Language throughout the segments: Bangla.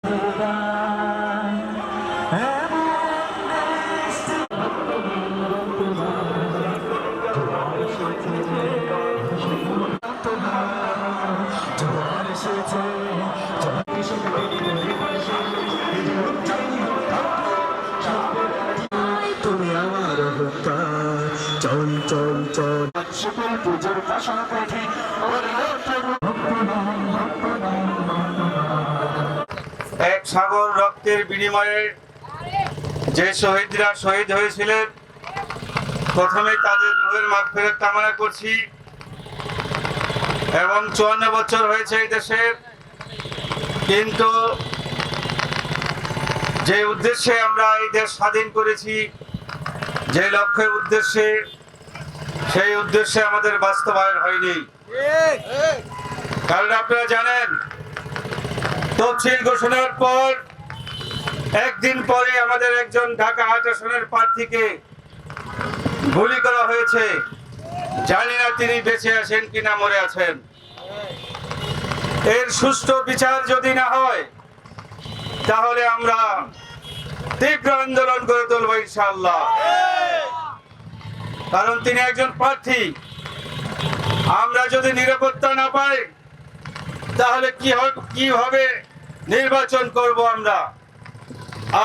এক সাগর রক্তের বিনিময়ে যে শহীদরা শহীদ হয়েছিলেন, প্রথমে তাদের রূহের মাগফিরাত কামনা করছি। এবং 54 বছর হয়েছে এই দেশের, কিন্তু যে উদ্দেশ্যে আমরা এই দেশ স্বাধীন করেছি, যে লক্ষ্যের উদ্দেশ্যে, সেই উদ্দেশ্যে আমাদের বাস্তবায়ন হয়নি। কারণ আপনারা জানেন, তফসিল ঘোষণার পর একদিন পরে আমাদের একজন ঢাকা ৮ আসনের প্রার্থীকে গুলি করা হয়েছে। জানি না তিনি বেঁচে আছেন কিনা মরে আছেন। এর সুষ্ঠু বিচার যদি না হয়, তাহলে আমরা তীব্র আন্দোলন করে তুলব ইনশাআল্লাহ। কারণ তিনি একজন প্রার্থী, আমরা যদি নিরাপত্তা না পাই, তাহলে কিভাবে নির্বাচন করব আমরা?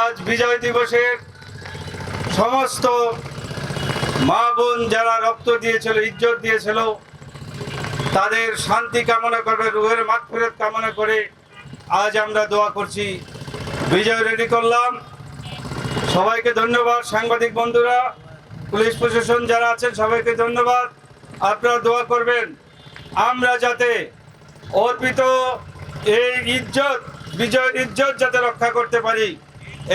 আজ বিজয় দিবসের সমস্ত মা বোন যারা রক্ত দিয়েছিল, ইজ্জত দিয়েছিল, তাদের শান্তি কামনা করবে, রুহের মাগফিরাত কামনা করে আজ আমরা দোয়া করছি। বিজয় রেডি করলাম। সবাইকে ধন্যবাদ। সাংবাদিক বন্ধুরা, পুলিশ প্রশাসন যারা আছেন, সবাইকে ধন্যবাদ। আপনারা দোয়া করবেন আমরা যাতে অর্পিত এই ইজ্জত, বিজয়ের ইজ্জত যাতে রক্ষা করতে পারি,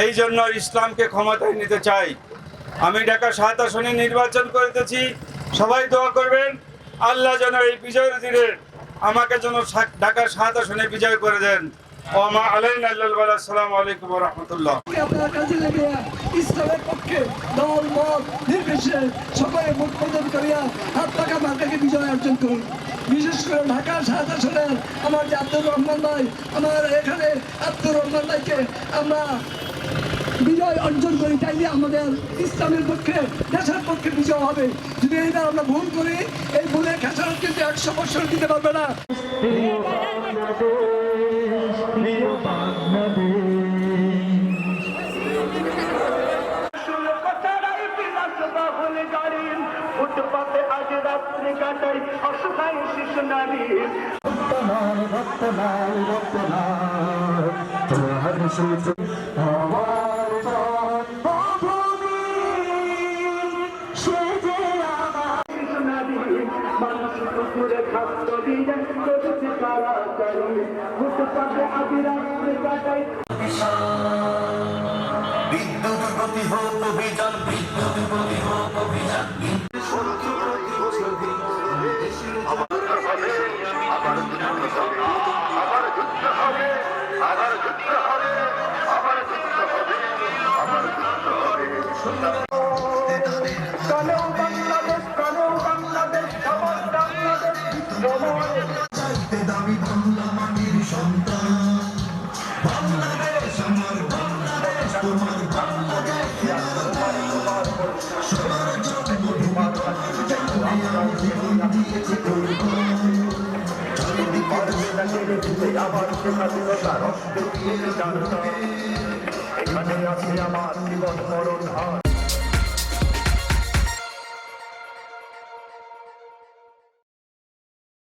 এই জন্য ইসলামকে ক্ষমতায় নিতে চাই। আমি ঢাকা ৭ আসনে নির্বাচন করতেছি। সবাই দোয়া করবেন আল্লাহ যেন এই বিজয়ের দিনে আমাকে যেন ঢাকা ৭ আসনে বিজয় করে দেন। ওমা আলাইনা ইল্লাল বালাগ। আসসালামু আলাইকুম ওয়া রাহমাতুল্লাহ। আপনারা কাজে লেগে ইসলামের পক্ষে দল মত নির্বিশেষে সবাই ভোট প্রদান করিয়া হাত পাকা মার্কাকে বিজয় অর্জন করুন। বিশেষ করে ঢাকা ৭ আসনের আমার যে আব্দুর রহমান ভাই, আমার এখানে আব্দুর রহমান ভাইকে আমরা বিজয় অর্জন করি, তাইলে আমাদের ইসলামের পক্ষে, দেশের পক্ষে বিজয় হবে। যদি এইবার আমরা ভুল করি, এই ভুলের খেসারত কিন্তু 100 বছর দিতে পারবে না। বিদ্যুৎ গতি হোক অভিযান, বিদ্যুৎ গতি হোক অভিযান। দাবি বাংলা মাটির সন্তান, বাংলাদেশ আমার, বাংলাদেশ তোমার, বাংলাদেশ সবার জন্য জীবন দিয়েছে এখানে আছে আমার জীবন মরণ হার।